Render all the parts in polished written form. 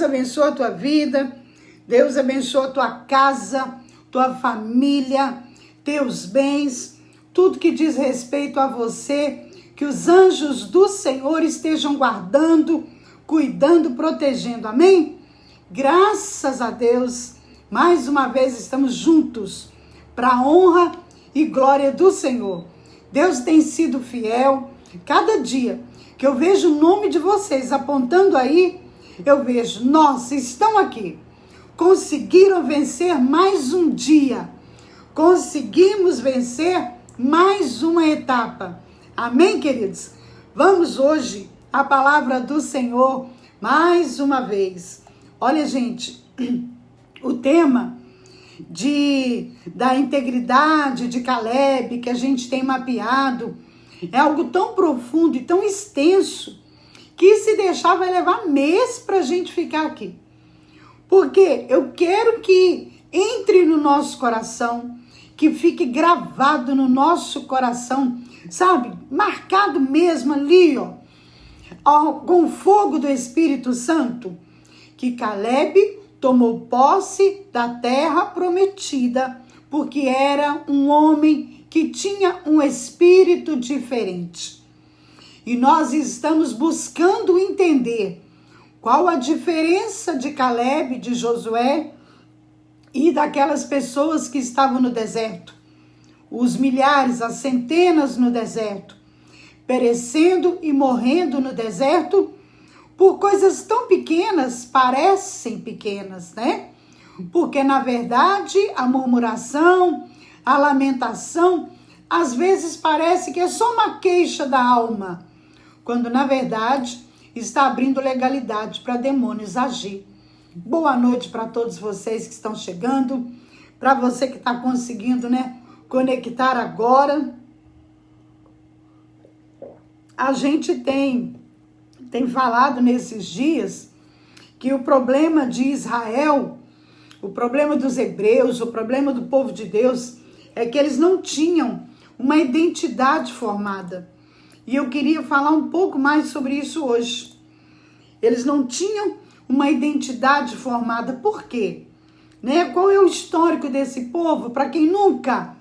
Abençoa a tua vida, Deus abençoa a tua casa, tua família, teus bens, tudo que diz respeito a você, que os anjos do Senhor estejam guardando, cuidando, protegendo, amém? Graças a Deus, mais uma vez estamos juntos para a honra e glória do Senhor. Deus tem sido fiel, cada dia que eu vejo o nome de vocês apontando aí, eu vejo, nossa, estão aqui, conseguiram vencer mais um dia, conseguimos vencer mais uma etapa, amém, queridos? Vamos hoje à palavra do Senhor mais uma vez. Olha, gente, o tema da integridade de Caleb que a gente tem mapeado é algo tão profundo e tão extenso que se deixar vai levar mês para a gente ficar aqui. Porque eu quero que entre no nosso coração, que fique gravado no nosso coração, sabe? Marcado mesmo ali, ó, com o fogo do Espírito Santo, que Caleb tomou posse da terra prometida, porque era um homem que tinha um espírito diferente. E nós estamos buscando entender qual a diferença de Caleb, de Josué e daquelas pessoas que estavam no deserto. Os milhares, as centenas no deserto, perecendo e morrendo no deserto por coisas tão pequenas, parecem pequenas, né? Porque, na verdade, a murmuração, a lamentação, às vezes parece que é só uma queixa da alma, quando, na verdade, está abrindo legalidade para demônios agir. Boa noite para todos vocês que estão chegando, para você que está conseguindo, né, conectar agora. A gente tem falado nesses dias que o problema de Israel, o problema dos hebreus, o problema do povo de Deus, é que eles não tinham uma identidade formada. E eu queria falar um pouco mais sobre isso hoje. Eles não tinham uma identidade formada. Por quê? Né? Qual é o histórico desse povo? Para quem nunca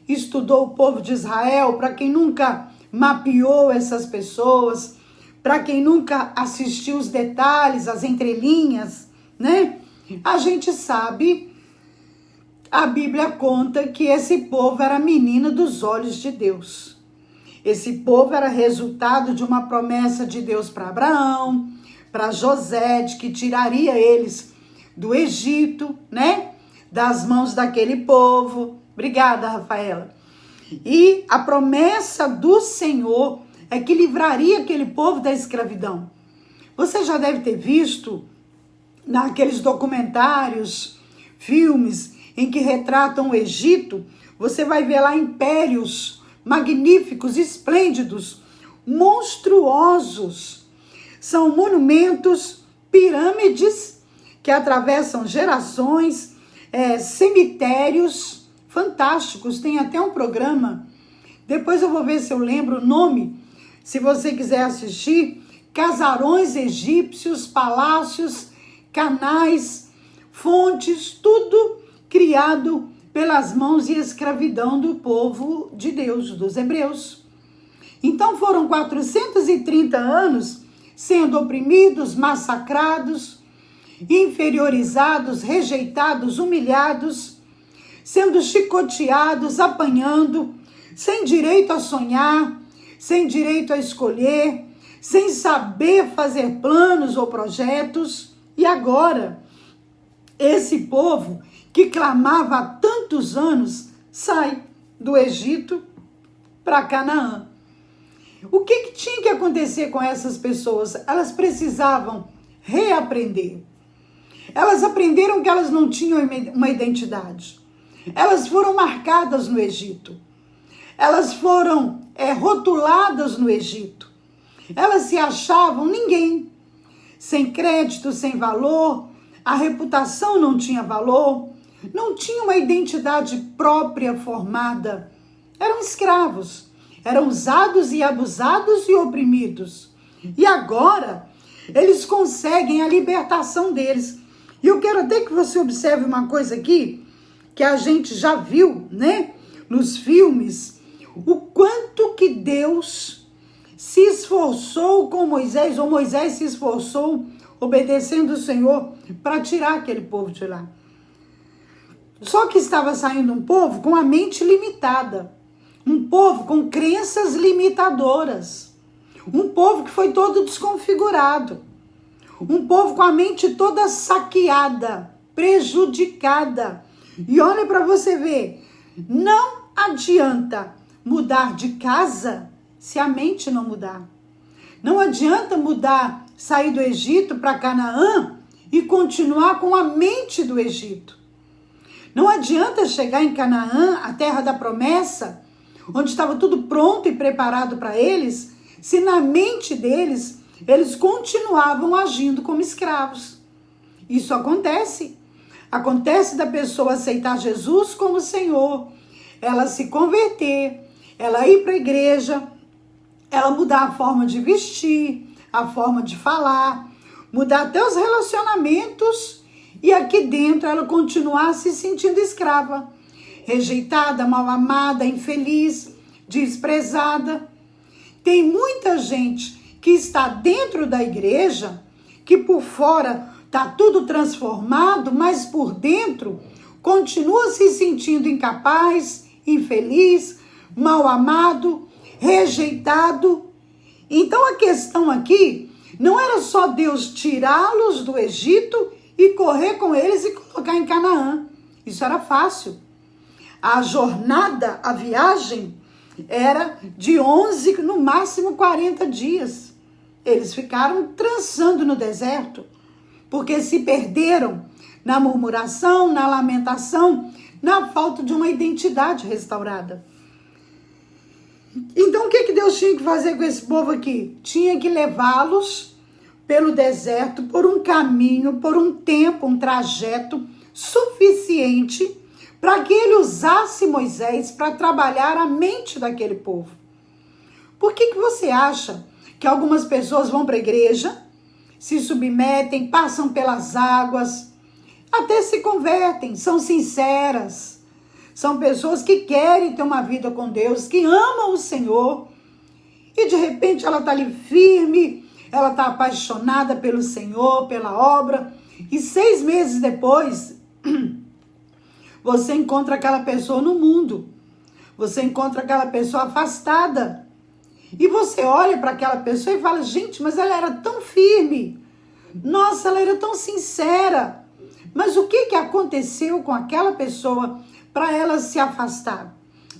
estudou o povo de Israel, para quem nunca mapeou essas pessoas, para quem nunca assistiu os detalhes, as entrelinhas, né? A gente sabe, a Bíblia conta que esse povo era a menina dos olhos de Deus. Esse povo era resultado de uma promessa de Deus para Abraão, para José, de que tiraria eles do Egito, né? Das mãos daquele povo. Obrigada, Rafaela. E a promessa do Senhor é que livraria aquele povo da escravidão. Você já deve ter visto naqueles documentários, filmes em que retratam o Egito, você vai ver lá impérios magníficos, esplêndidos, monstruosos. São monumentos, pirâmides que atravessam gerações, cemitérios fantásticos. Tem até um programa, depois eu vou ver se eu lembro o nome, se você quiser assistir, casarões egípcios, palácios, canais, fontes, tudo criado pelas mãos e escravidão do povo de Deus, dos hebreus. Então foram 430 anos sendo oprimidos, massacrados, inferiorizados, rejeitados, humilhados, sendo chicoteados, apanhando, sem direito a sonhar, sem direito a escolher, sem saber fazer planos ou projetos. E agora, esse povo que clamava há tantos anos, sai do Egito para Canaã. O que tinha que acontecer com essas pessoas? Elas precisavam reaprender. Elas aprenderam que elas não tinham uma identidade. Elas foram marcadas no Egito. Elas foram rotuladas no Egito. Elas se achavam ninguém. Sem crédito, sem valor, a reputação não tinha valor, não tinha uma identidade própria formada. Eram escravos, eram usados e abusados e oprimidos. E agora, eles conseguem a libertação deles. E eu quero até que você observe uma coisa aqui, que a gente já viu, né, nos filmes, o quanto que Deus se esforçou com Moisés, ou Moisés se esforçou obedecendo o Senhor para tirar aquele povo de lá. Só que estava saindo um povo com a mente limitada, um povo com crenças limitadoras, um povo que foi todo desconfigurado, um povo com a mente toda saqueada, prejudicada. E olha para você ver, não adianta mudar de casa se a mente não mudar. Não adianta mudar, sair do Egito para Canaã e continuar com a mente do Egito. Não adianta chegar em Canaã, a terra da promessa, onde estava tudo pronto e preparado para eles, se na mente deles, eles continuavam agindo como escravos. Isso acontece. Acontece da pessoa aceitar Jesus como Senhor, ela se converter, ela ir para a igreja, ela mudar a forma de vestir, a forma de falar, mudar até os relacionamentos, e aqui dentro ela continuar se sentindo escrava, rejeitada, mal amada, infeliz, desprezada. Tem muita gente que está dentro da igreja, que por fora está tudo transformado, mas por dentro continua se sentindo incapaz, infeliz, mal amado, rejeitado. Então a questão aqui não era só Deus tirá-los do Egito e correr com eles e colocar em Canaã. Isso era fácil. A jornada, a viagem, era de 11, no máximo 40 dias. Eles ficaram trançando no deserto, porque se perderam na murmuração, na lamentação, na falta de uma identidade restaurada. Então o que Deus tinha que fazer com esse povo aqui? Tinha que levá-los pelo deserto, por um caminho, por um tempo, um trajeto suficiente para que ele usasse Moisés para trabalhar a mente daquele povo. Por que você acha que algumas pessoas vão para a igreja, se submetem, passam pelas águas, até se convertem, são sinceras, são pessoas que querem ter uma vida com Deus, que amam o Senhor, e de repente ela está ali firme, ela está apaixonada pelo Senhor, pela obra, e 6 meses depois, você encontra aquela pessoa no mundo, você encontra aquela pessoa afastada, e você olha para aquela pessoa e fala, gente, mas ela era tão firme, nossa, ela era tão sincera, mas o que aconteceu com aquela pessoa para ela se afastar,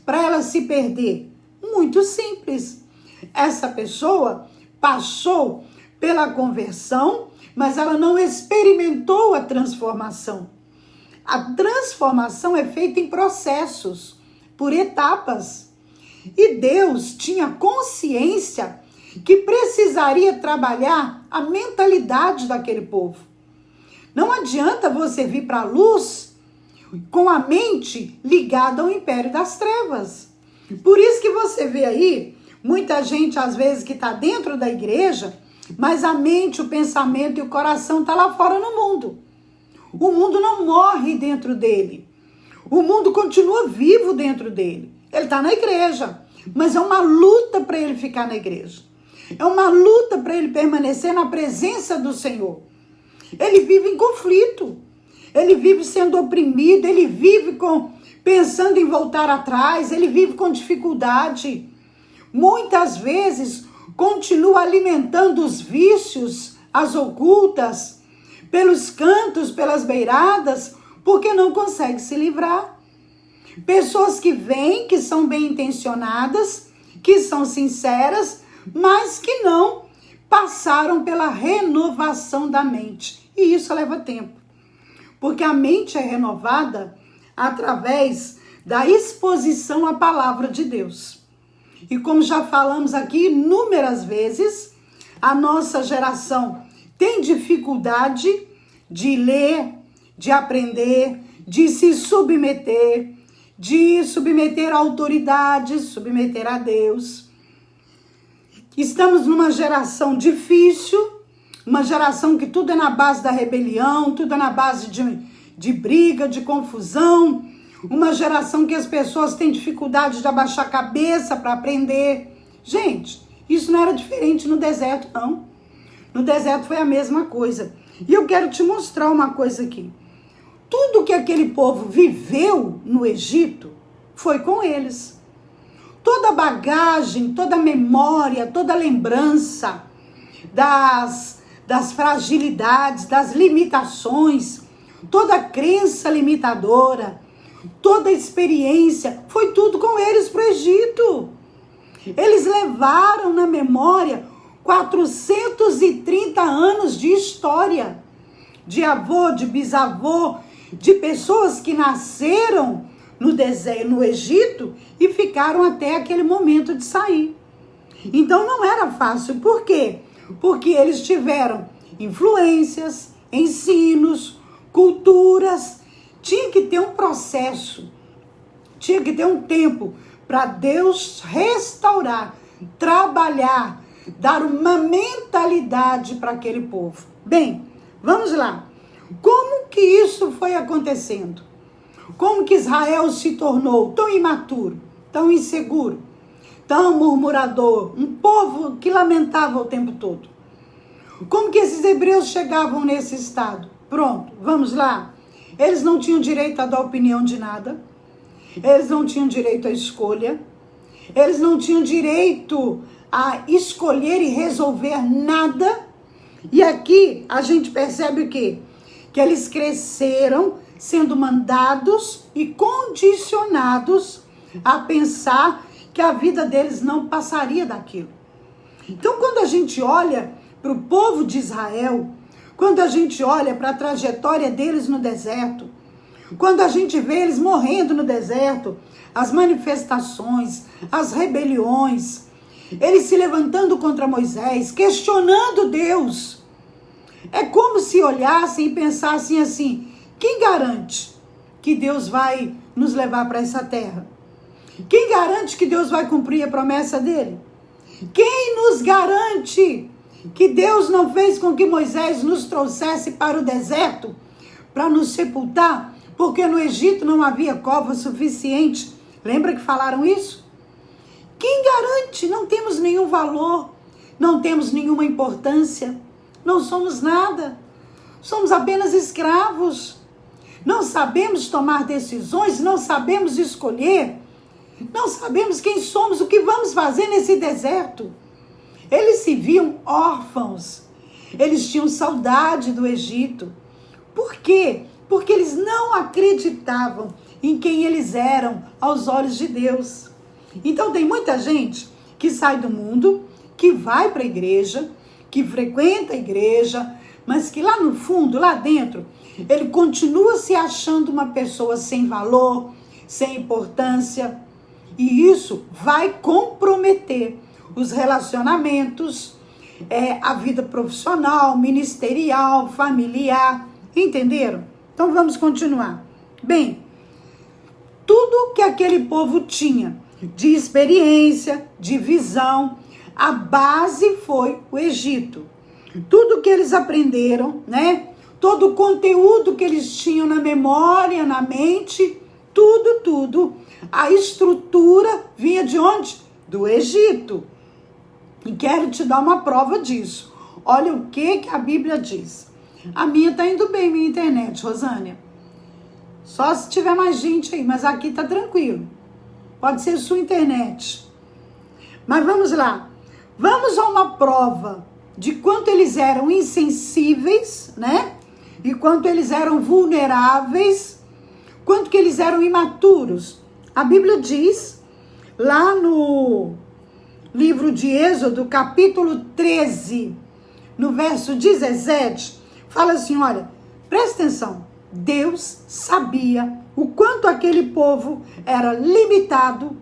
para ela se perder? Muito simples, essa pessoa passou pela conversão, mas ela não experimentou a transformação. A transformação é feita em processos, por etapas. E Deus tinha consciência que precisaria trabalhar a mentalidade daquele povo. Não adianta você vir para a luz com a mente ligada ao império das trevas. Por isso que você vê aí, muita gente às vezes que está dentro da igreja, mas a mente, o pensamento e o coração está lá fora no mundo. O mundo não morre dentro dele. O mundo continua vivo dentro dele. Ele está na igreja, mas é uma luta para ele ficar na igreja. É uma luta para ele permanecer na presença do Senhor. Ele vive em conflito. Ele vive sendo oprimido. Ele vive pensando em voltar atrás. Ele vive com dificuldade. Muitas vezes continua alimentando os vícios, as ocultas, pelos cantos, pelas beiradas, porque não consegue se livrar. Pessoas que vêm, que são bem intencionadas, que são sinceras, mas que não passaram pela renovação da mente. E isso leva tempo, porque a mente é renovada através da exposição à palavra de Deus. E como já falamos aqui inúmeras vezes, a nossa geração tem dificuldade de ler, de aprender, de se submeter, à autoridade, submeter a Deus. Estamos numa geração difícil, uma geração que tudo é na base da rebelião, tudo é na base de briga, de confusão, uma geração que as pessoas têm dificuldade de abaixar a cabeça para aprender. Gente, isso não era diferente no deserto, não. No deserto foi a mesma coisa. E eu quero te mostrar uma coisa aqui. Tudo que aquele povo viveu no Egito foi com eles. Toda a bagagem, toda a memória, toda a lembrança das fragilidades, das limitações, toda a crença limitadora, toda a experiência, foi tudo com eles para o Egito. Eles levaram na memória 430 anos de história, de avô, de bisavô, de pessoas que nasceram no Egito e ficaram até aquele momento de sair. Então não era fácil. Por quê? Porque eles tiveram influências, ensinos, culturas. Tinha que ter um processo, tinha que ter um tempo para Deus restaurar, trabalhar, dar uma mentalidade para aquele povo. Bem, vamos lá. Como que isso foi acontecendo? Como que Israel se tornou tão imaturo, tão inseguro, tão murmurador, um povo que lamentava o tempo todo? Como que esses hebreus chegavam nesse estado? Pronto, vamos lá. Eles não tinham direito a dar opinião de nada. Eles não tinham direito à escolha. Eles não tinham direito a escolher e resolver nada. E aqui a gente percebe o quê? Que eles cresceram sendo mandados e condicionados a pensar que a vida deles não passaria daquilo. Então, quando a gente olha para o povo de Israel, quando a gente olha para a trajetória deles no deserto, quando a gente vê eles morrendo no deserto, as manifestações, as rebeliões, eles se levantando contra Moisés, questionando Deus, é como se olhassem e pensassem assim: quem garante que Deus vai nos levar para essa terra? Quem garante que Deus vai cumprir a promessa dele? Quem nos garante que Deus não fez com que Moisés nos trouxesse para o deserto para nos sepultar, porque no Egito não havia cova suficiente? Lembra que falaram isso? Quem garante? Não temos nenhum valor, não temos nenhuma importância, não somos nada, somos apenas escravos, não sabemos tomar decisões, não sabemos escolher, não sabemos quem somos, o que vamos fazer nesse deserto. Eles se viam órfãos, eles tinham saudade do Egito. Por quê? Porque eles não acreditavam em quem eles eram aos olhos de Deus. Então tem muita gente que sai do mundo, que vai para a igreja, que frequenta a igreja, mas que lá no fundo, lá dentro, ele continua se achando uma pessoa sem valor, sem importância. E isso vai comprometer os relacionamentos, a vida profissional, ministerial, familiar. Entenderam? Então vamos continuar. Bem, tudo que aquele povo tinha de experiência, de visão, a base foi o Egito. Tudo que eles aprenderam, né? Todo o conteúdo que eles tinham na memória, na mente, tudo, a estrutura vinha de onde? Do Egito. E quero te dar uma prova disso. Olha o que a Bíblia diz. A minha tá indo bem, minha internet, Rosânia. Só se tiver mais gente aí, mas aqui tá tranquilo. Pode ser sua internet. Mas vamos lá. Vamos a uma prova de quanto eles eram insensíveis, né? E quanto eles eram vulneráveis, quanto que eles eram imaturos. A Bíblia diz, lá no livro de Êxodo, capítulo 13, no verso 17, fala assim, olha, presta atenção, Deus sabia o quanto aquele povo era limitado,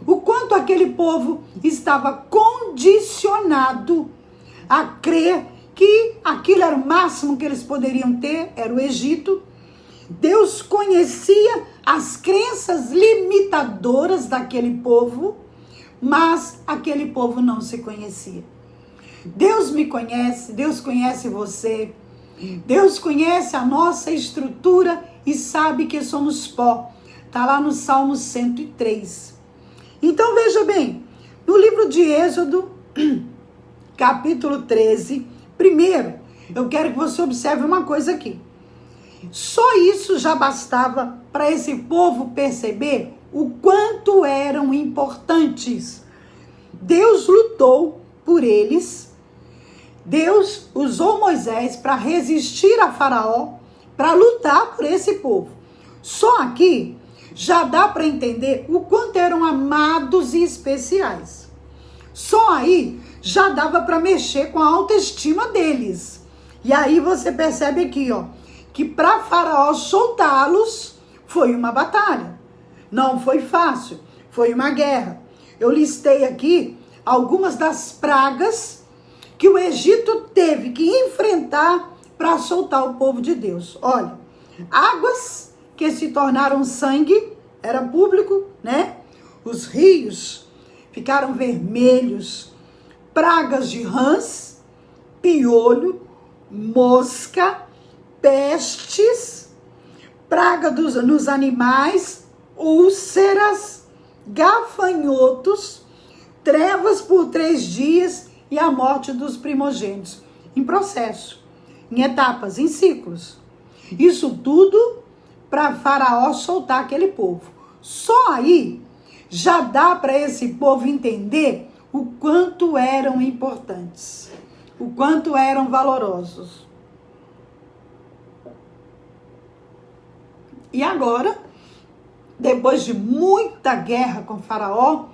o quanto aquele povo estava condicionado a crer que aquilo era o máximo que eles poderiam ter, era o Egito. Deus conhecia as crenças limitadoras daquele povo, mas aquele povo não se conhecia. Deus me conhece, Deus conhece você. Deus conhece a nossa estrutura e sabe que somos pó. Está lá no Salmo 103. Então veja bem, no livro de Êxodo, capítulo 13, primeiro, eu quero que você observe uma coisa aqui. Só isso já bastava para esse povo perceber o quanto eram importantes. Deus lutou por eles. Deus usou Moisés para resistir a Faraó, para lutar por esse povo. Só aqui já dá para entender o quanto eram amados e especiais. Só aí já dava para mexer com a autoestima deles. E aí você percebe aqui, ó, que para Faraó soltá-los foi uma batalha. Não foi fácil, foi uma guerra. Eu listei aqui algumas das pragas que o Egito teve que enfrentar para soltar o povo de Deus. Olha, águas que se tornaram sangue, era público, né? Os rios ficaram vermelhos, pragas de rãs, piolho, mosca, pestes, praga nos animais, úlceras, gafanhotos, trevas por 3 dias e a morte dos primogênitos. Em processo, em etapas, em ciclos. Isso tudo para Faraó soltar aquele povo. Só aí já dá para esse povo entender o quanto eram importantes, o quanto eram valorosos. E agora, depois de muita guerra com Faraó,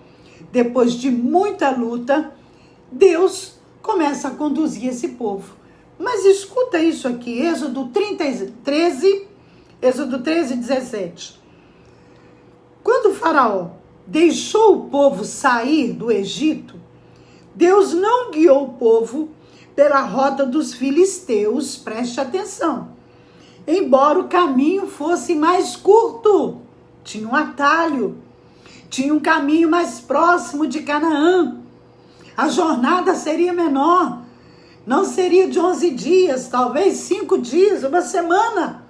depois de muita luta, Deus começa a conduzir esse povo. Mas escuta isso aqui, Êxodo 13, 17. Quando Faraó deixou o povo sair do Egito, Deus não guiou o povo pela rota dos filisteus, preste atenção. Embora o caminho fosse mais curto, tinha um atalho, tinha um caminho mais próximo de Canaã. A jornada seria menor, não seria de 11 dias, talvez 5 dias, uma semana.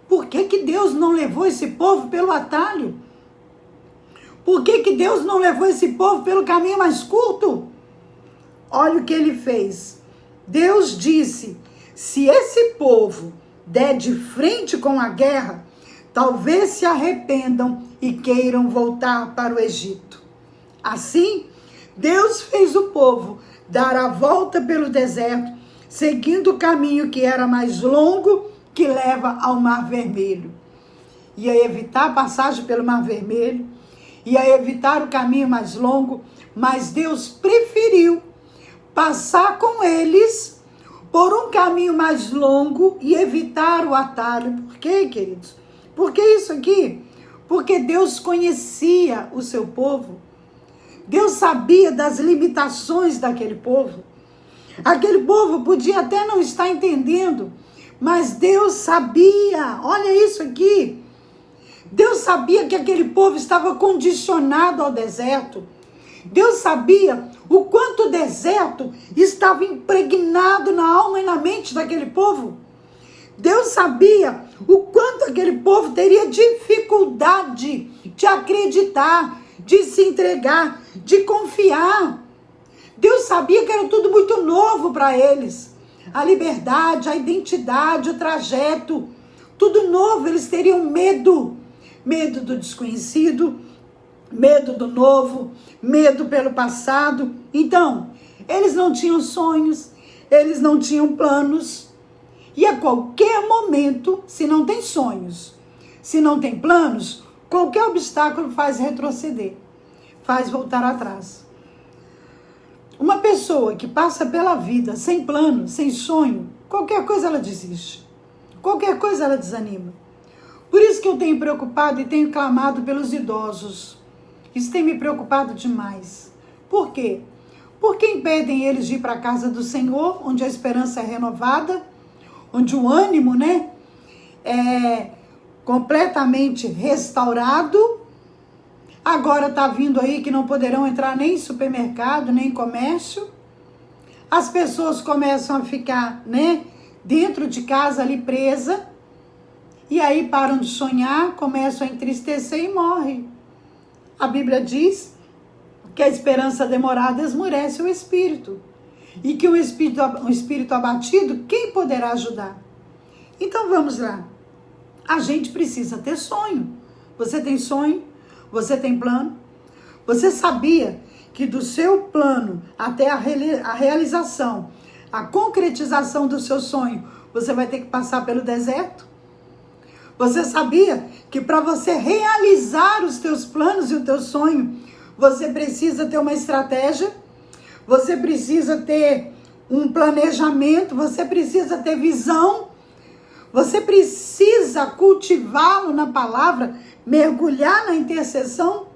Por que Deus não levou esse povo pelo atalho? Por que Deus não levou esse povo pelo caminho mais curto? Olha o que ele fez. Deus disse, se esse povo der de frente com a guerra, talvez se arrependam e queiram voltar para o Egito. Assim, Deus fez o povo dar a volta pelo deserto, seguindo o caminho que era mais longo, que leva ao Mar Vermelho. Ia evitar a passagem pelo Mar Vermelho, ia evitar o caminho mais longo, mas Deus preferiu passar com eles por um caminho mais longo e evitar o atalho. Por quê, queridos? Por que isso aqui? Porque Deus conhecia o seu povo. Deus sabia das limitações daquele povo. Aquele povo podia até não estar entendendo, mas Deus sabia. Olha isso aqui. Deus sabia que aquele povo estava condicionado ao deserto. Deus sabia o quanto o deserto estava impregnado na alma e na mente daquele povo. Deus sabia o quanto aquele povo teria dificuldade de acreditar, de se entregar, de confiar. Deus sabia que era tudo muito novo para eles. A liberdade, a identidade, o trajeto, tudo novo. Eles teriam medo. Medo do desconhecido, medo do novo, medo pelo passado. Então, eles não tinham sonhos, eles não tinham planos. E a qualquer momento, se não tem sonhos, se não tem planos, qualquer obstáculo faz retroceder, faz voltar atrás. Uma pessoa que passa pela vida sem plano, sem sonho, qualquer coisa ela desiste. Qualquer coisa ela desanima. Por isso que eu tenho preocupado e tenho clamado pelos idosos. Isso tem me preocupado demais. Por quê? Porque impedem eles de ir para a casa do Senhor, onde a esperança é renovada, onde o ânimo, né, é completamente restaurado. Agora está vindo aí que não poderão entrar nem em supermercado, nem em comércio. as pessoas começam a ficar, né, dentro de casa ali presa, e aí param de sonhar, começam a entristecer e morrem. A Bíblia diz que a esperança demorada esmurece o espírito, e que um espírito abatido, quem poderá ajudar? Então vamos lá. A gente precisa ter sonho. Você tem sonho? Você tem plano? Você sabia que do seu plano até a realização, a concretização do seu sonho, você vai ter que passar pelo deserto? Você sabia que para você realizar os teus planos e o teu sonho, você precisa ter uma estratégia? Você precisa ter um planejamento? Você precisa ter visão? Você precisa cultivá-lo na palavra, mergulhar na intercessão?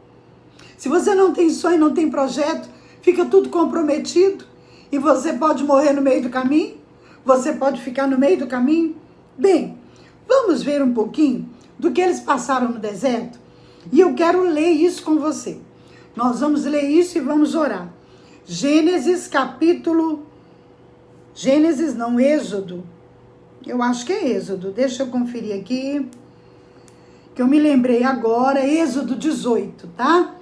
Se você não tem sonho, não tem projeto, fica tudo comprometido e você pode morrer no meio do caminho? Você pode ficar no meio do caminho? Bem, vamos ver um pouquinho do que eles passaram no deserto? E eu quero ler isso com você. Nós vamos ler isso e vamos orar. Êxodo. Eu acho que é Êxodo. Deixa eu conferir aqui. Que eu me lembrei agora. Êxodo 18, tá?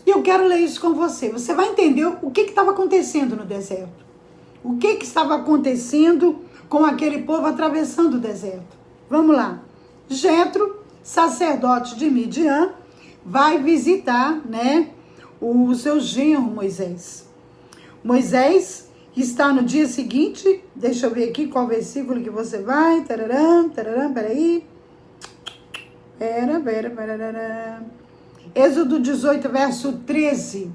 E eu quero ler isso com você. Você vai entender o que estava acontecendo no deserto. O que estava acontecendo com aquele povo atravessando o deserto. Vamos lá. Jetro, sacerdote de Midian, vai visitar, né, o seu genro Moisés. Moisés está no dia seguinte, deixa eu ver aqui qual versículo que você vai, peraí. Êxodo 18, verso 13.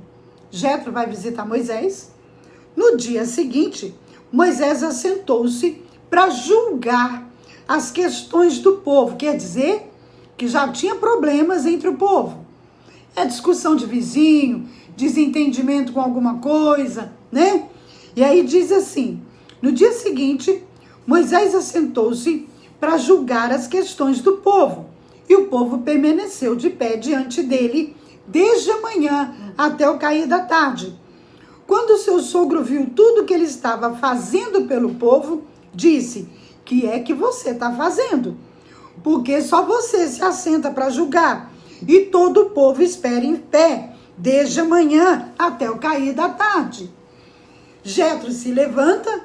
Jetro vai visitar Moisés. No dia seguinte, Moisés assentou-se para julgar as questões do povo. Quer dizer que já tinha problemas entre o povo. É discussão de vizinho, desentendimento com alguma coisa, né? E aí diz assim, no dia seguinte, Moisés assentou-se para julgar as questões do povo. E o povo permaneceu de pé diante dele desde a manhã até o cair da tarde. Quando seu sogro viu tudo que ele estava fazendo pelo povo, disse, que é que você está fazendo? Porque só você se assenta para julgar e todo o povo espera em pé desde a manhã até o cair da tarde. Jetro se levanta,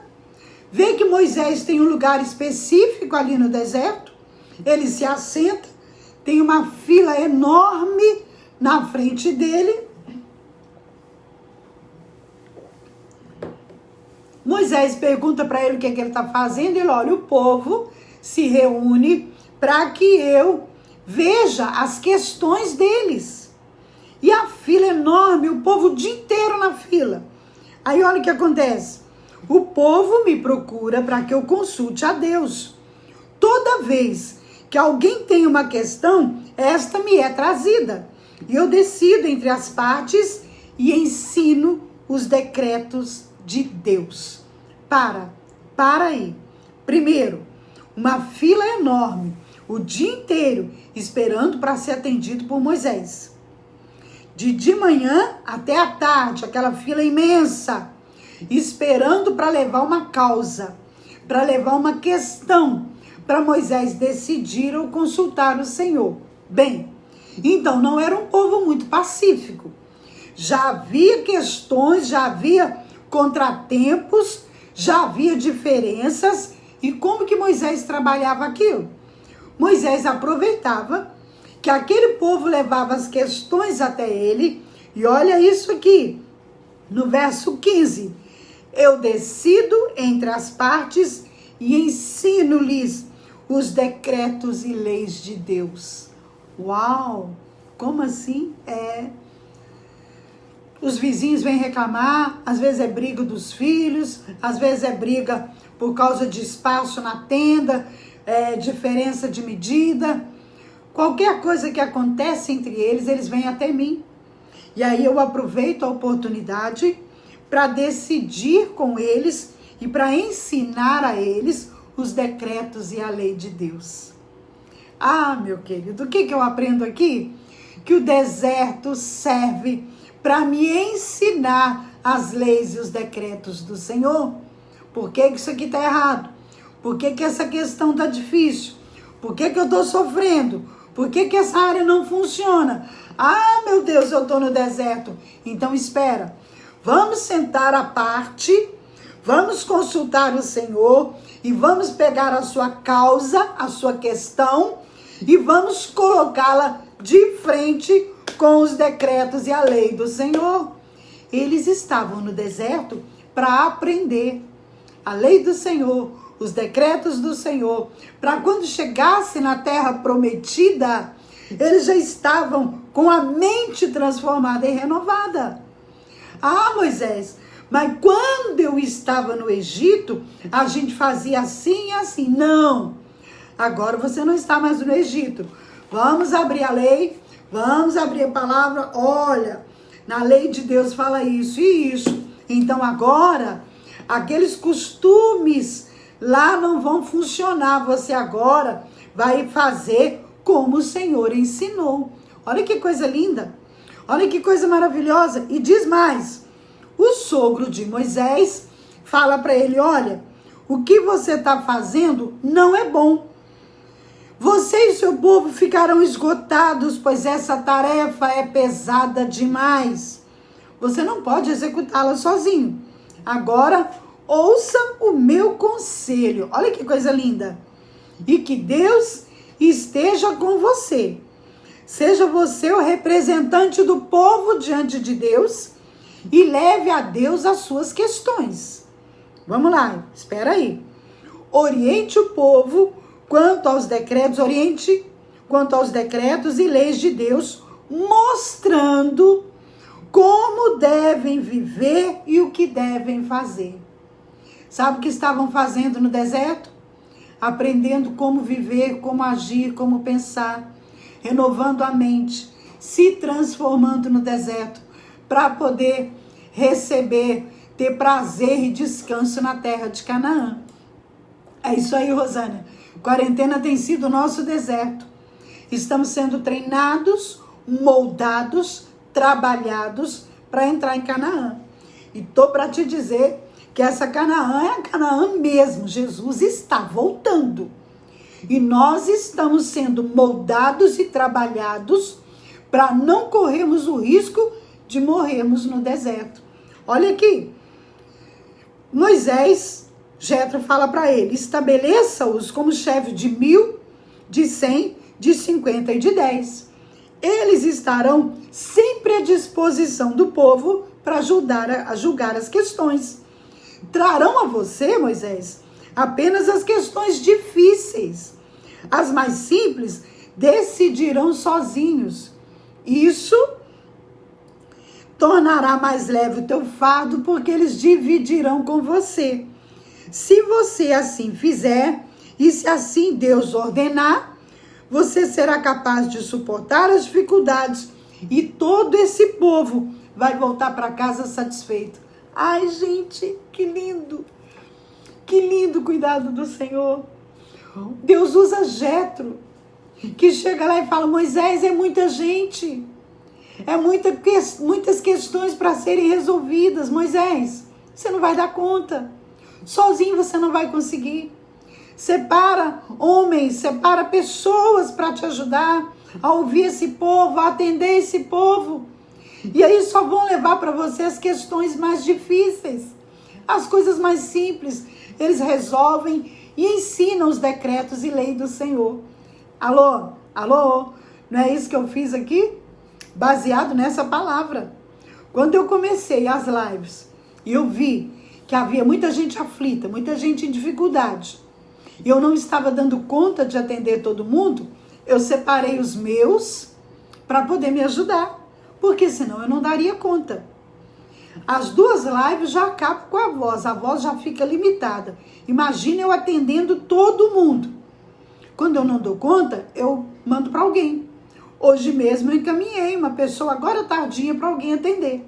vê que Moisés tem um lugar específico ali no deserto, ele se assenta, tem uma fila enorme na frente dele. Moisés pergunta para ele o que ele está fazendo. Ele olha, o povo se reúne para que eu veja as questões deles. E a fila enorme, o povo o dia inteiro na fila. Aí olha o que acontece. O povo me procura para que eu consulte a Deus. Toda vez que alguém tem uma questão, esta me é trazida. E eu decido entre as partes e ensino os decretos de Deus. Para aí. Primeiro, uma fila enorme, o dia inteiro, esperando para ser atendido por Moisés. De manhã até a tarde, aquela fila imensa, esperando para levar uma causa, para levar uma questão, para Moisés decidir ou consultar o Senhor. Bem, então não era um povo muito pacífico. Já havia questões, já havia contratempos, já havia diferenças. E como que Moisés trabalhava aquilo? Moisés aproveitava que aquele povo levava as questões até ele. E olha isso aqui, no verso 15. Eu decido entre as partes e ensino-lhes os decretos e leis de Deus. Uau! Como assim? Os vizinhos vêm reclamar, às vezes é briga dos filhos, às vezes é briga por causa de espaço na tenda, diferença de medida. Qualquer coisa que acontece entre eles, eles vêm até mim. E aí eu aproveito a oportunidade para decidir com eles e para ensinar a eles os decretos e a lei de Deus. Ah, meu querido, o que eu aprendo aqui? Que o deserto serve para me ensinar as leis e os decretos do Senhor. Por que isso aqui está errado? Por que essa questão está difícil? Por que eu estou sofrendo? Por que essa área não funciona? Ah, meu Deus, eu estou no deserto. Então espera, vamos sentar à parte, vamos consultar o Senhor e vamos pegar a sua causa, a sua questão e vamos colocá-la de frente com os decretos e a lei do Senhor. Eles estavam no deserto para aprender a lei do Senhor, os decretos do Senhor, para quando chegasse na terra prometida, eles já estavam com a mente transformada e renovada. Ah, Moisés, mas quando eu estava no Egito, a gente fazia assim e assim. Não, agora você não está mais no Egito. Vamos abrir a lei, vamos abrir a palavra. Olha, na lei de Deus fala isso e isso. Então agora, aqueles costumes lá não vão funcionar. Você agora vai fazer como o Senhor ensinou. Olha que coisa linda. Olha que coisa maravilhosa. E diz mais. O sogro de Moisés fala para ele, olha, o que você está fazendo não é bom. Você e seu povo ficarão esgotados, pois essa tarefa é pesada demais. Você não pode executá-la sozinho. Agora, ouça o meu conselho. Olha que coisa linda. E que Deus esteja com você. Seja você o representante do povo diante de Deus e leve a Deus as suas questões. Vamos lá, espera aí. Oriente o povo quanto aos decretos e leis de Deus, mostrando como devem viver e o que devem fazer. Sabe o que estavam fazendo no deserto? Aprendendo como viver, como agir, como pensar, renovando a mente, se transformando no deserto, para poder receber, ter prazer e descanso na terra de Canaã. É isso aí, Rosânia. Quarentena tem sido o nosso deserto. Estamos sendo treinados, moldados, trabalhados para entrar em Canaã. E tô para te dizer que essa Canaã é a Canaã mesmo. Jesus está voltando. E nós estamos sendo moldados e trabalhados para não corrermos o risco de morrermos no deserto. Olha aqui. Moisés, Jetro fala para ele, estabeleça-os como chefe de 1.000, de 100, de 50 e de 10. Eles estarão sempre à disposição do povo para ajudar a julgar as questões. Trarão a você, Moisés, apenas as questões difíceis. As mais simples decidirão sozinhos. Isso tornará mais leve o teu fardo, porque eles dividirão com você. Se você assim fizer, e se assim Deus ordenar, você será capaz de suportar as dificuldades e todo esse povo vai voltar para casa satisfeito. Ai, gente, que lindo! Que lindo cuidado do Senhor. Deus usa Jetro, que chega lá e fala, Moisés, é muita gente. É muitas questões para serem resolvidas. Moisés, você não vai dar conta. Sozinho você não vai conseguir. Separa homens, separa pessoas para te ajudar a ouvir esse povo, a atender esse povo. E aí só vão levar para você as questões mais difíceis. As coisas mais simples, eles resolvem e ensinam os decretos e leis do Senhor. Alô? Alô? Não é isso que eu fiz aqui? Baseado nessa palavra. Quando eu comecei as lives e eu vi que havia muita gente aflita, muita gente em dificuldade, e eu não estava dando conta de atender todo mundo, eu separei os meus para poder me ajudar, porque senão eu não daria conta. As 2 lives já acabam com a voz já fica limitada. Imagina eu atendendo todo mundo. Quando eu não dou conta, eu mando para alguém. Hoje mesmo eu encaminhei uma pessoa agora tardinha para alguém atender.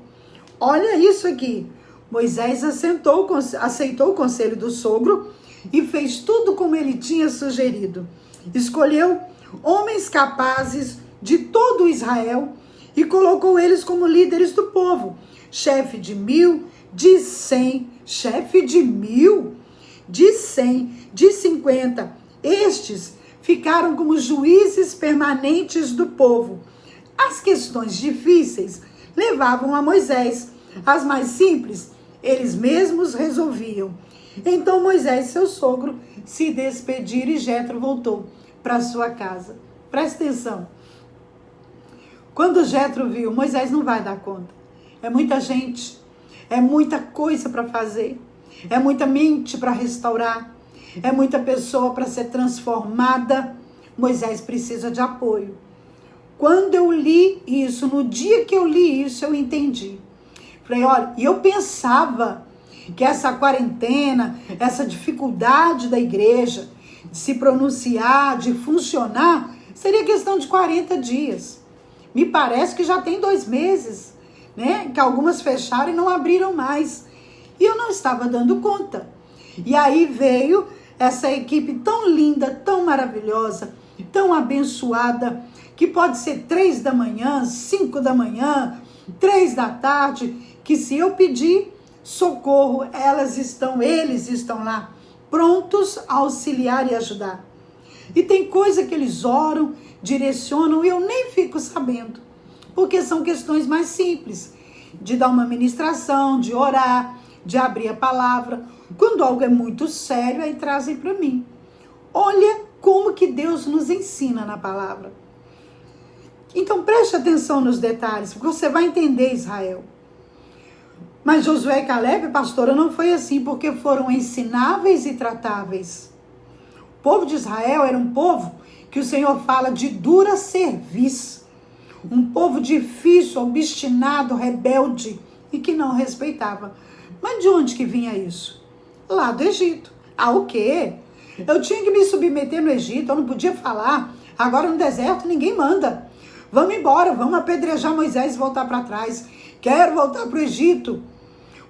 Olha isso aqui. Moisés aceitou o conselho do sogro e fez tudo como ele tinha sugerido. Escolheu homens capazes de todo Israel e colocou eles como líderes do povo. chefe de 1.000, de 100, chefe de 1.000, de 100, de 50. Estes ficaram como juízes permanentes do povo. As questões difíceis levavam a Moisés. As mais simples, eles mesmos resolviam. Então Moisés, seu sogro, se despediram e Jetro voltou para sua casa. Presta atenção. Quando Jetro viu, Moisés não vai dar conta. É muita gente, é muita coisa para fazer, é muita mente para restaurar, é muita pessoa para ser transformada. Moisés precisa de apoio. Quando eu li isso, no dia que eu li isso, eu entendi. Falei, olha, e eu pensava que essa quarentena, essa dificuldade da igreja de se pronunciar, de funcionar, seria questão de 40 dias. Me parece que já tem 2 meses, né? Que algumas fecharam e não abriram mais. E eu não estava dando conta. E aí veio essa equipe tão linda, tão maravilhosa, tão abençoada, que pode ser 3 da manhã, 5 da manhã, 3 da tarde, que se eu pedir socorro, eles estão lá, prontos a auxiliar e ajudar. E tem coisa que eles oram, direcionam e eu nem fico sabendo, porque são questões mais simples, de dar uma ministração, de orar, de abrir a palavra. Quando algo é muito sério, aí trazem para mim. Olha como que Deus nos ensina na palavra. Então preste atenção nos detalhes, porque você vai entender Israel. Mas Josué e Caleb, pastora, não foi assim, porque foram ensináveis e tratáveis. O povo de Israel era um povo que o Senhor fala de dura cerviz. Um povo difícil, obstinado, rebelde e que não respeitava. Mas de onde que vinha isso? Lá do Egito. Ah, o quê? Eu tinha que me submeter no Egito, eu não podia falar. Agora no deserto ninguém manda. Vamos embora, vamos apedrejar Moisés e voltar para trás. Quero voltar para o Egito,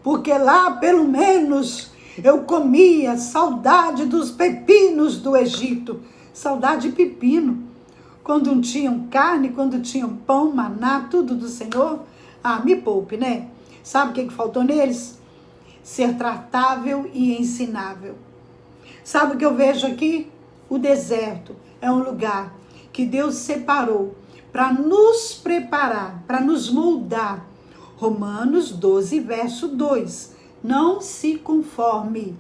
porque lá pelo menos eu comia saudade dos pepinos do Egito. Saudade de pepino. Quando tinham carne, quando tinham pão, maná, tudo do Senhor. Ah, me poupe, né? Sabe o que faltou neles? Ser tratável e ensinável. Sabe o que eu vejo aqui? O deserto é um lugar que Deus separou para nos preparar, para nos moldar. Romanos 12, verso 2. Não se conforme,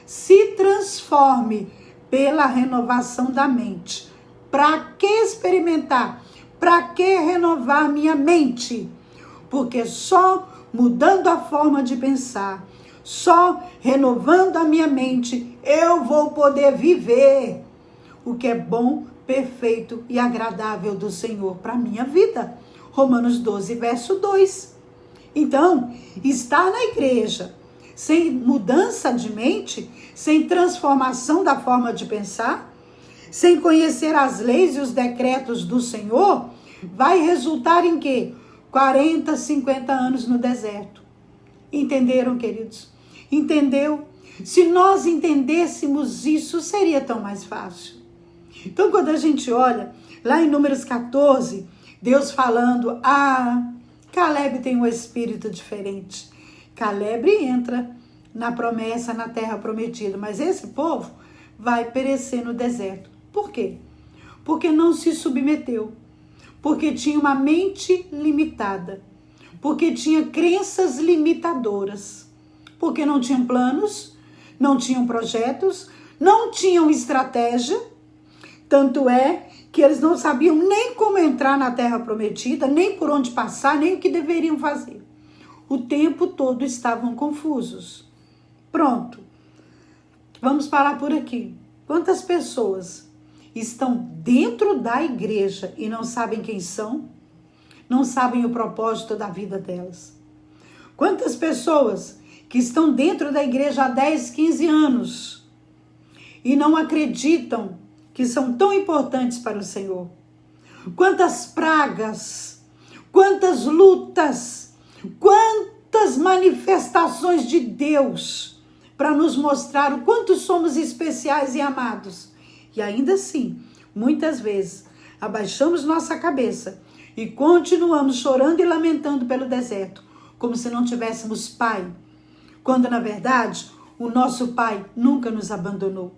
se transforme pela renovação da mente. Para que experimentar? Para que renovar minha mente? Porque só mudando a forma de pensar, só renovando a minha mente, eu vou poder viver o que é bom, perfeito e agradável do Senhor para a minha vida. Romanos 12, verso 2. Então, estar na igreja sem mudança de mente, sem transformação da forma de pensar, sem conhecer as leis e os decretos do Senhor, vai resultar em quê? 40, 50 anos no deserto. Entenderam, queridos? Entendeu? Se nós entendêssemos isso, seria tão mais fácil. Então, quando a gente olha, lá em Números 14, Deus falando, Caleb tem um espírito diferente. Caleb entra na promessa, na terra prometida, mas esse povo vai perecer no deserto. Por quê? Porque não se submeteu, porque tinha uma mente limitada, porque tinha crenças limitadoras, porque não tinham planos, não tinham projetos, não tinham estratégia. Tanto é que eles não sabiam nem como entrar na terra prometida, nem por onde passar, nem o que deveriam fazer. O tempo todo estavam confusos. Pronto. Vamos parar por aqui. Quantas pessoas estão dentro da igreja e não sabem quem são? Não sabem o propósito da vida delas? Quantas pessoas que estão dentro da igreja há 10, 15 anos e não acreditam que são tão importantes para o Senhor? Quantas pragas, quantas lutas, quantas manifestações de Deus para nos mostrar o quanto somos especiais e amados. E ainda assim, muitas vezes, abaixamos nossa cabeça e continuamos chorando e lamentando pelo deserto, como se não tivéssemos pai, quando na verdade o nosso pai nunca nos abandonou.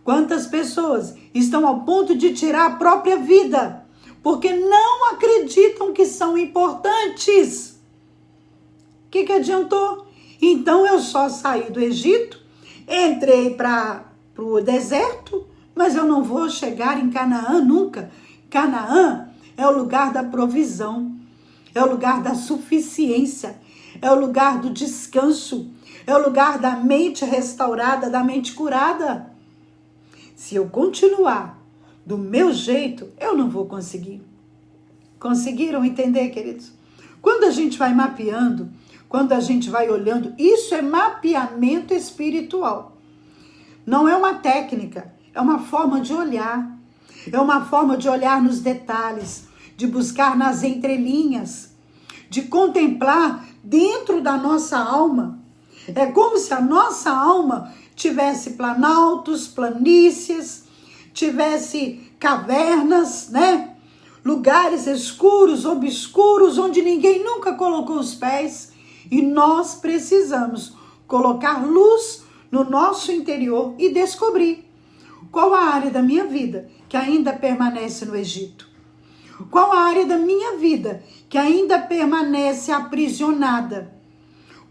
Quantas pessoas estão ao ponto de tirar a própria vida porque não acreditam que são importantes? O que adiantou? Então eu só saí do Egito, entrei para o deserto, mas eu não vou chegar em Canaã nunca. Canaã é o lugar da provisão, é o lugar da suficiência, é o lugar do descanso, é o lugar da mente restaurada, da mente curada. Se eu continuar do meu jeito, eu não vou conseguir. Conseguiram entender, queridos? Quando a gente vai mapeando, quando a gente vai olhando, isso é mapeamento espiritual. Não é uma técnica, é uma forma de olhar. É uma forma de olhar nos detalhes, de buscar nas entrelinhas, de contemplar dentro da nossa alma. É como se a nossa alma tivesse planaltos, planícies, tivesse cavernas, né? Lugares escuros, obscuros, onde ninguém nunca colocou os pés. E nós precisamos colocar luz no nosso interior e descobrir qual a área da minha vida que ainda permanece no Egito. Qual a área da minha vida que ainda permanece aprisionada?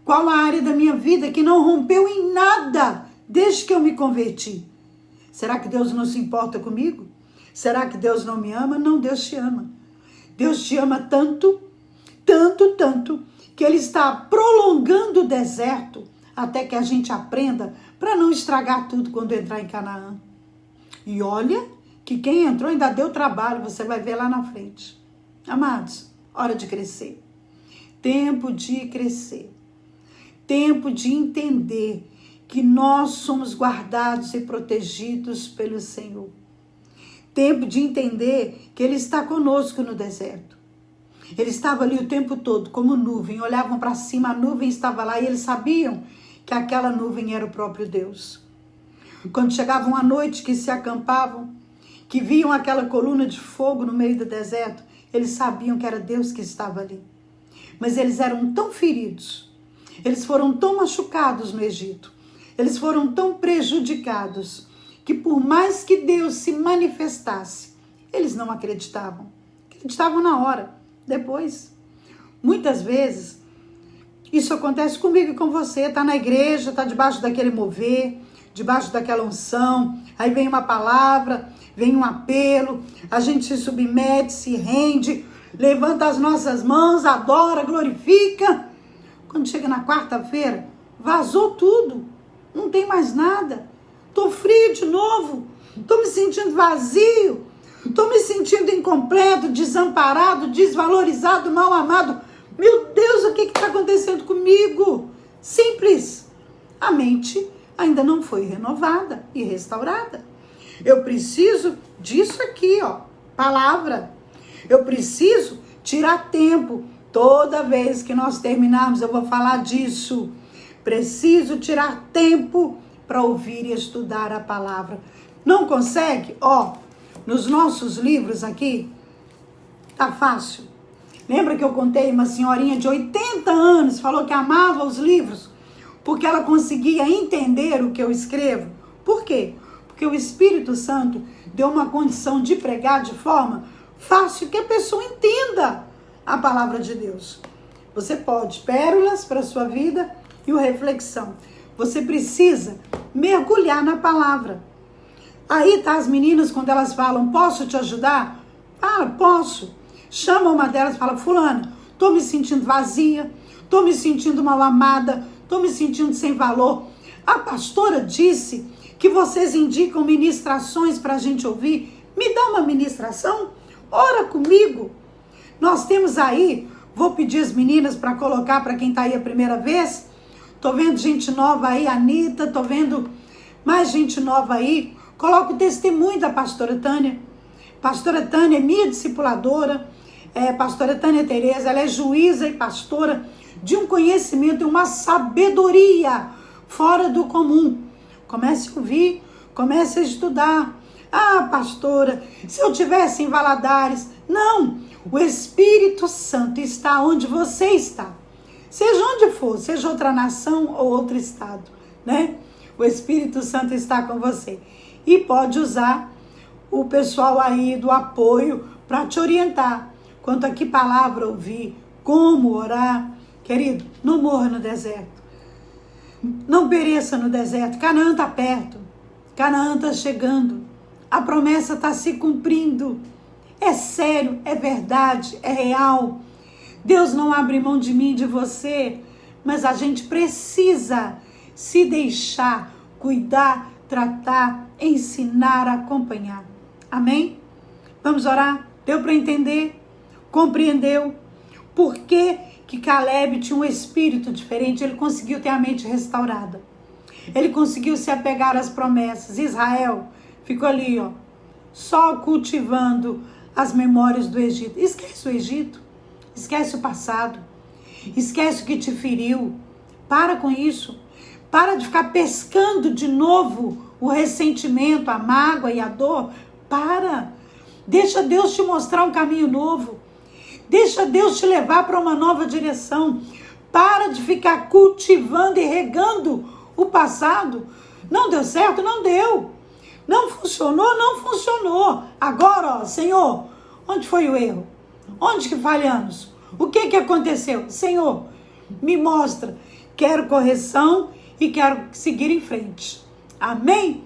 Qual a área da minha vida que não rompeu em nada desde que eu me converti? Será que Deus não se importa comigo? Será que Deus não me ama? Não, Deus te ama. Deus te ama tanto, tanto, tanto, que Ele está prolongando o deserto até que a gente aprenda para não estragar tudo quando entrar em Canaã. E olha que quem entrou ainda deu trabalho, você vai ver lá na frente. Amados, hora de crescer. Tempo de crescer. Tempo de entender que nós somos guardados e protegidos pelo Senhor. Tempo de entender que Ele está conosco no deserto. Ele estava ali o tempo todo como nuvem, olhavam para cima, a nuvem estava lá e eles sabiam que aquela nuvem era o próprio Deus. Quando chegavam à noite, que se acampavam, que viam aquela coluna de fogo no meio do deserto, eles sabiam que era Deus que estava ali. Mas eles eram tão feridos, eles foram tão machucados no Egito, eles foram tão prejudicados, que por mais que Deus se manifestasse, eles não acreditavam. Acreditavam na hora, depois. Muitas vezes, isso acontece comigo e com você, está na igreja, está debaixo daquele mover, debaixo daquela unção, aí vem uma palavra, vem um apelo, a gente se submete, se rende, levanta as nossas mãos, adora, glorifica. Quando chega na quarta-feira, vazou tudo, não tem mais nada. Estou frio de novo, estou me sentindo vazio, estou me sentindo incompleto, desamparado, desvalorizado, mal amado. Meu Deus, o que está acontecendo comigo? Simples. A mente ainda não foi renovada e restaurada. Eu preciso disso aqui, ó, palavra. Eu preciso tirar tempo. Toda vez que nós terminarmos, eu vou falar disso. Preciso tirar tempo para ouvir e estudar a palavra. Não consegue? Ó, nos nossos livros aqui, tá fácil. Lembra que eu contei uma senhorinha de 80 anos, falou que amava os livros, porque ela conseguia entender o que eu escrevo? Por quê? Porque o Espírito Santo deu uma condição de pregar de forma fácil que a pessoa entenda a palavra de Deus. Você pode, pérolas para a sua vida e o reflexão. Você precisa mergulhar na palavra. Aí tá as meninas, quando elas falam, posso te ajudar? Fala, posso. Chama uma delas e fala, fulana, tô me sentindo vazia, tô me sentindo mal amada, tô me sentindo sem valor. A pastora disse que vocês indicam ministrações para a gente ouvir. Me dá uma ministração? Ora comigo. Nós temos aí, vou pedir as meninas para colocar para quem tá aí a primeira vez. Tô vendo gente nova aí, Anitta, tô vendo mais gente nova aí. Coloca o testemunho da pastora Tânia. Pastora Tânia é minha discipuladora. Pastora Tânia Tereza, ela é juíza e pastora de um conhecimento e uma sabedoria fora do comum. Comece a ouvir, comece a estudar. Ah, pastora, se eu tivesse em Valadares. Não, o Espírito Santo está onde você está. Seja onde for, seja outra nação ou outro estado, né? O Espírito Santo está com você. E pode usar o pessoal aí do apoio para te orientar quanto a que palavra ouvir, como orar. Querido, não morra no deserto. Não pereça no deserto. Canaã está perto. Canaã está chegando. A promessa está se cumprindo. É sério, é verdade, é real. Deus não abre mão de mim e de você, mas a gente precisa se deixar cuidar, tratar, ensinar, acompanhar. Amém? Vamos orar? Deu para entender? Compreendeu? Por que que Caleb tinha um espírito diferente? Ele conseguiu ter a mente restaurada. Ele conseguiu se apegar às promessas. Israel ficou ali, ó, só cultivando as memórias do Egito. Esquece o Egito. Esquece o passado. Esquece o que te feriu. Para com isso. Para de ficar pescando de novo o ressentimento, a mágoa e a dor. Para. Deixa Deus te mostrar um caminho novo. Deixa Deus te levar para uma nova direção. Para de ficar cultivando e regando o passado. Não deu certo? Não deu. Não funcionou? Não funcionou. Agora, ó, Senhor, onde foi o erro? Onde que falhamos? O que que aconteceu? Senhor, me mostra. Quero correção e quero seguir em frente. Amém?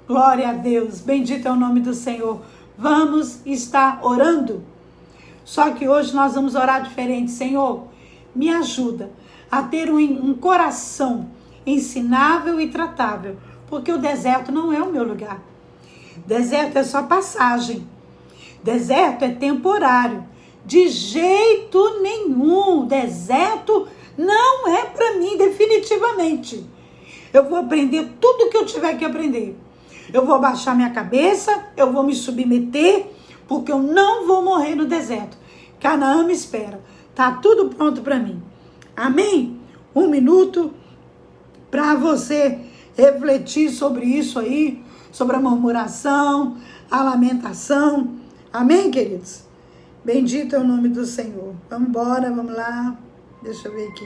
Glória a Deus. Bendito é o nome do Senhor. Vamos estar orando. Só que hoje nós vamos orar diferente. Senhor, me ajuda a ter um coração ensinável e tratável. Porque o deserto não é o meu lugar. Deserto é só passagem. Deserto é temporário. De jeito nenhum. Deserto não é para mim, definitivamente. Eu vou aprender tudo o que eu tiver que aprender. Eu vou baixar minha cabeça, eu vou me submeter, porque eu não vou morrer no deserto. Canaã me espera. Tá tudo pronto para mim. Amém? 1 minuto para você refletir sobre isso aí, sobre a murmuração, a lamentação. Amém, queridos? Bendito é o nome do Senhor. Vamos embora, vamos lá. Deixa eu ver aqui.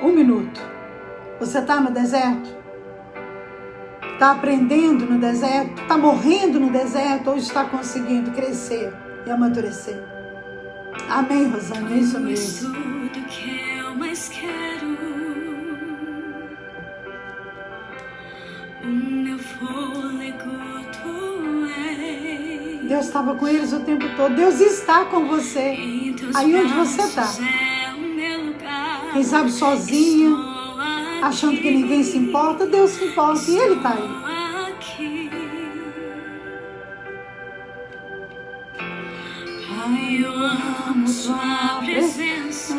Um minuto. Você está no deserto? Está aprendendo no deserto? Está morrendo no deserto? Ou está conseguindo crescer e amadurecer? Amém, Rosana? É isso mesmo. Tudo que eu mais quero. O meu fôlego tu és. Deus estava com eles o tempo todo. Deus está com você. Aí onde você está. Quem sabe sozinha, achando que ninguém se importa, Deus se importa e Ele está aí. Pai, eu amo sua presença.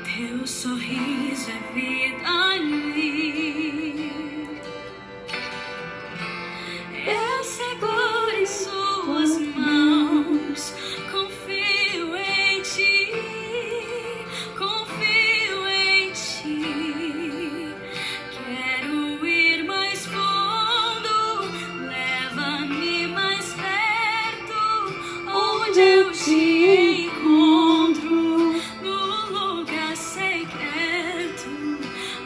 Teu sorriso é vida em mim. Eu seguro em suas mãos. Confio em ti. Confio em ti. Quero ir mais fundo. Leva-me mais perto. Onde eu te encontro. No lugar secreto.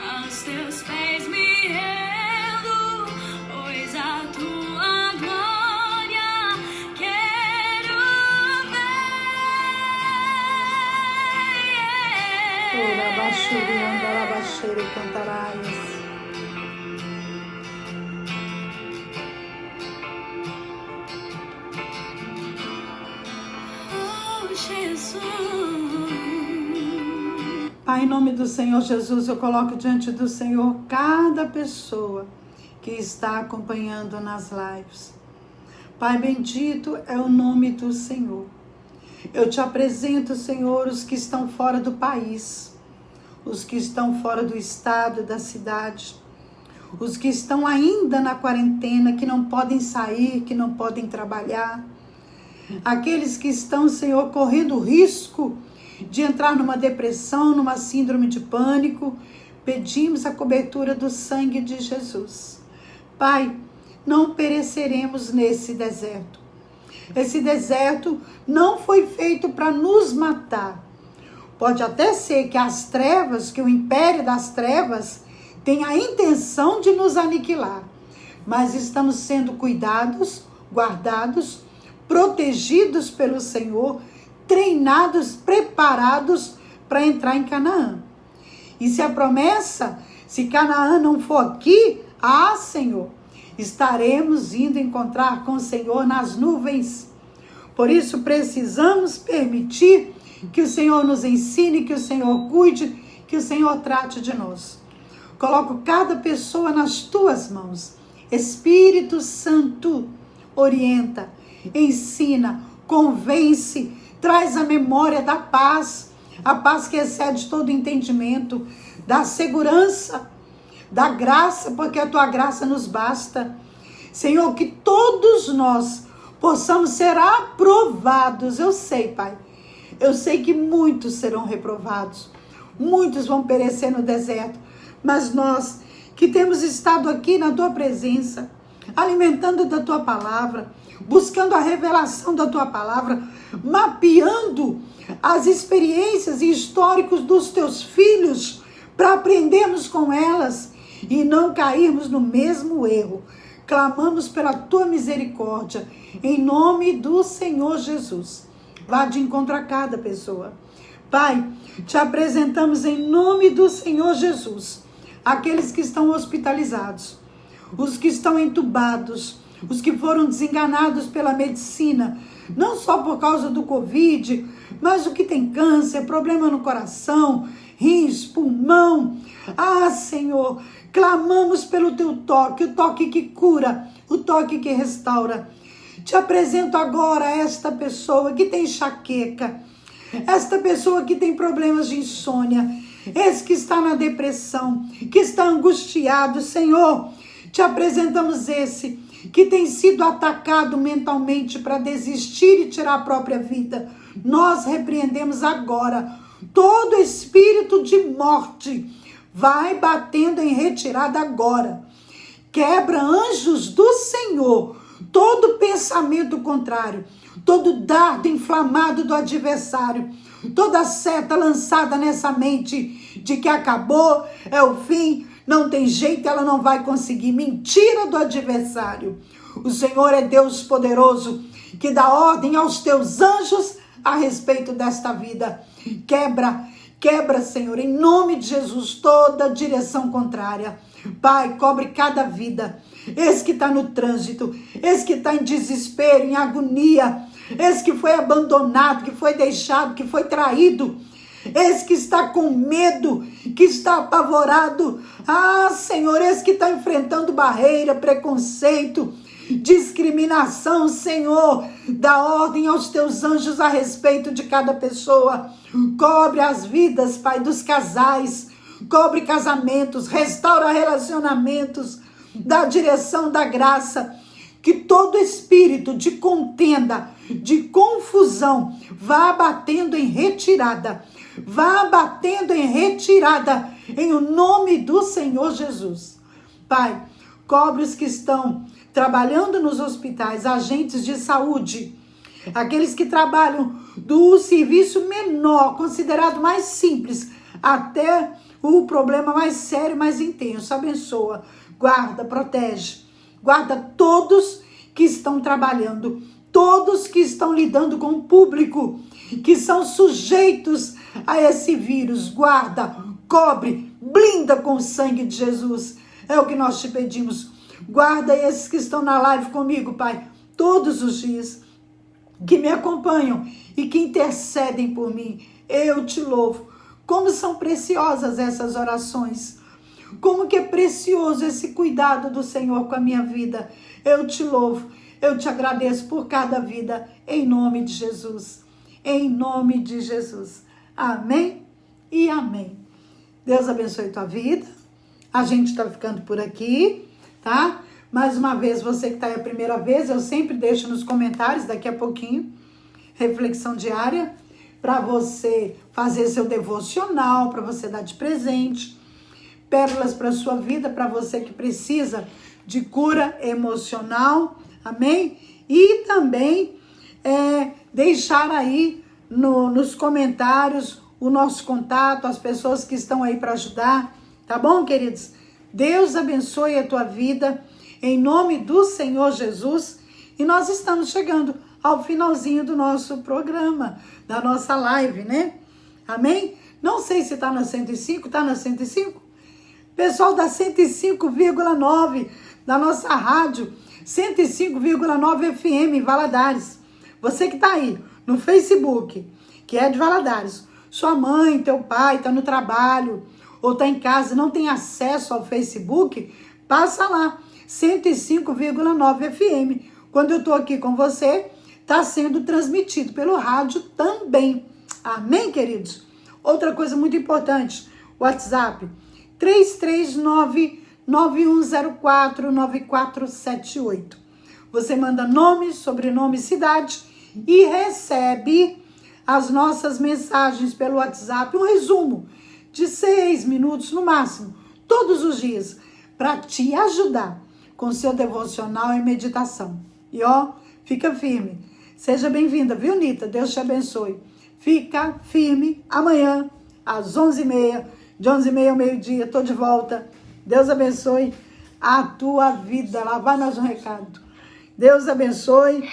Aos teus pés me rendo. Pois a tua glória quero Ora, ver. baixure, andara, baixure, cantarás. Oh, Jesus. Pai, em nome do Senhor Jesus, eu coloco diante do Senhor cada pessoa que está acompanhando nas lives. Pai, bendito é o nome do Senhor. Eu te apresento, Senhor, os que estão fora do país, os que estão fora do estado, da cidade, os que estão ainda na quarentena, que não podem sair, que não podem trabalhar, aqueles que estão, Senhor, correndo risco de entrar numa depressão, numa síndrome de pânico. Pedimos a cobertura do sangue de Jesus. Pai, não pereceremos nesse deserto. Esse deserto não foi feito para nos matar. Pode até ser que as trevas, que o império das trevas tenha a intenção de nos aniquilar. Mas estamos sendo cuidados, guardados, protegidos pelo Senhor, treinados, preparados para entrar em Canaã. E se a promessa, se Canaã não for aqui, Senhor, estaremos indo encontrar com o Senhor nas nuvens. Por isso precisamos permitir que o Senhor nos ensine, que o Senhor cuide, que o Senhor trate de nós. Coloco cada pessoa nas tuas mãos. Espírito Santo, orienta, ensina, convence, traz a memória da paz, a paz que excede todo entendimento, da segurança, da graça, porque a tua graça nos basta. Senhor, que todos nós possamos ser aprovados. Eu sei, Pai, eu sei que muitos serão reprovados, muitos vão perecer no deserto, mas nós que temos estado aqui na tua presença, alimentando da tua palavra, buscando a revelação da tua palavra, mapeando as experiências e históricos dos teus filhos, para aprendermos com elas e não cairmos no mesmo erro. Clamamos pela tua misericórdia, em nome do Senhor Jesus. Vá de encontro a cada pessoa. Pai, te apresentamos em nome do Senhor Jesus, aqueles que estão hospitalizados, os que estão entubados, os que foram desenganados pela medicina, não só por causa do Covid, mas o que tem câncer, problema no coração, rins, pulmão. Senhor, clamamos pelo teu toque, o toque que cura, o toque que restaura. Te apresento agora esta pessoa que tem enxaqueca, esta pessoa que tem problemas de insônia, esse que está na depressão, que está angustiado. Senhor, te apresentamos esse que tem sido atacado mentalmente para desistir e tirar a própria vida. Nós repreendemos agora todo espírito de morte. Vai batendo em retirada agora. Quebra, anjos do Senhor, todo pensamento contrário, todo dardo inflamado do adversário, toda seta lançada nessa mente de que acabou, é o fim, não tem jeito, ela não vai conseguir. Mentira do adversário. O Senhor é Deus poderoso, que dá ordem aos teus anjos a respeito desta vida. Quebra, Senhor, em nome de Jesus, toda direção contrária. Pai, cobre cada vida. Esse que está no trânsito, esse que está em desespero, em agonia, esse que foi abandonado, que foi deixado, que foi traído, esse que está com medo, que está apavorado. Senhor, esse que está enfrentando barreira, preconceito, discriminação. Senhor, dá ordem aos teus anjos a respeito de cada pessoa. Cobre as vidas, Pai, dos casais, cobre casamentos, restaura relacionamentos, dá direção da graça, que todo espírito de contenda, de confusão, vá batendo em retirada, em o nome do Senhor Jesus. Pai, cobre os que estão trabalhando nos hospitais, agentes de saúde, aqueles que trabalham do serviço menor, considerado mais simples, até o problema mais sério, mais intenso. Abençoa, guarda, protege, guarda todos que estão trabalhando, todos que estão lidando com o público, que são sujeitos a esse vírus. Guarda, cobre, blinda com o sangue de Jesus. É o que nós te pedimos. Guarda esses que estão na live comigo, Pai, todos os dias, que me acompanham e que intercedem por mim. Eu te louvo. Como são preciosas essas orações. Como que é precioso esse cuidado do Senhor com a minha vida. Eu te louvo. Eu te agradeço por cada vida. Em nome de Jesus. Em nome de Jesus. Amém e amém. Deus abençoe tua vida. A gente está ficando por aqui, tá? Mais uma vez, você que está aí a primeira vez, eu sempre deixo nos comentários, daqui a pouquinho, reflexão diária, para você fazer seu devocional, para você dar de presente, pérolas para a sua vida, para você que precisa de cura emocional, amém? E também deixar aí nos comentários o nosso contato, as pessoas que estão aí para ajudar, tá bom, queridos? Deus abençoe a tua vida, em nome do Senhor Jesus. E nós estamos chegando ao finalzinho do nosso programa, da nossa live, né? Amém? Não sei se tá na 105, tá na 105? Pessoal da 105,9, da nossa rádio, 105,9 FM em Valadares. Você que tá aí no Facebook, que é de Valadares, sua mãe, teu pai tá no trabalho ou tá em casa, não tem acesso ao Facebook, passa lá, 105,9 FM. Quando eu tô aqui com você, tá sendo transmitido pelo rádio também. Amém, queridos? Outra coisa muito importante, WhatsApp, 339-9104-9478. Você manda nome, sobrenome, cidade e recebe as nossas mensagens pelo WhatsApp, um resumo de 6 minutos no máximo, todos os dias, para te ajudar com seu devocional e meditação. E ó, fica firme. Seja bem-vinda, viu, Nita? Deus te abençoe. Fica firme. Amanhã, às 11h30, de 11h30 ao meio-dia, tô de volta. Deus abençoe a tua vida. Lá vai mais um recado. Deus abençoe.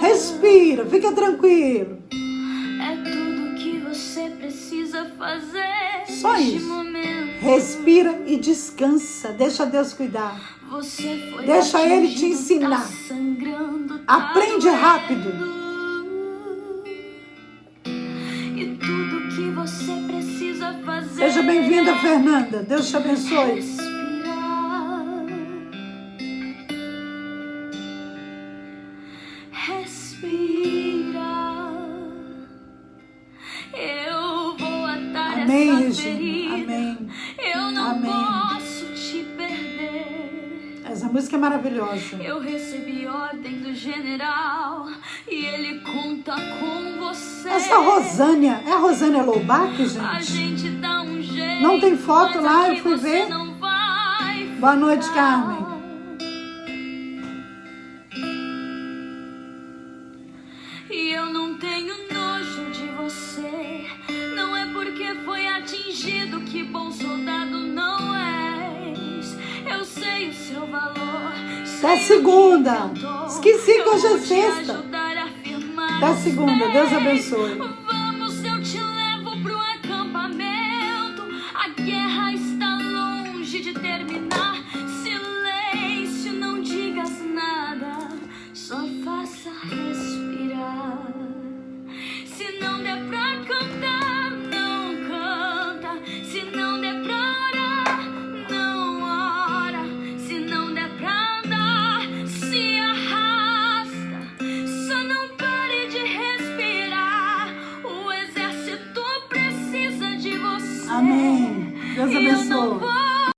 Respira, fica tranquilo. É tudo que você precisa fazer. Só isso. Momento. Respira e descansa. Deixa Deus cuidar. Você foi Deixa Ele te ensinar. Tá sangrando, Aprende doendo. rápido. E tudo que você precisa fazer. Seja bem-vinda, Fernanda. Deus te abençoe. Respira. Eu vou atar Amém, essa Regina. ferida. Amém. Eu não Amém. posso te perder. Essa música é maravilhosa. Eu recebi ordem do general e ele conta com você. Essa Rosânia, é a Rosânia Loubach, A gente? gente dá um jeito. Não tem foto mas lá, aqui eu fui você ver. não vai Boa noite, ficar. Carmen. E eu não tenho nojo de você. Não é porque foi atingido que bom soldado não és. Eu sei o seu valor. Até segunda. Esqueci que hoje é sexta. Até segunda. Deus abençoe. Vamos, eu te levo pro acampamento. A guerra está longe de terminar. Silêncio, não digas nada. Só faça respirar. Se não der pra cantar, não canta. Se não der pra orar, não ora. Se não der pra andar, se arrasta. Só não pare de respirar. O exército precisa de você. Amém. Deus Eu não abençoe. vou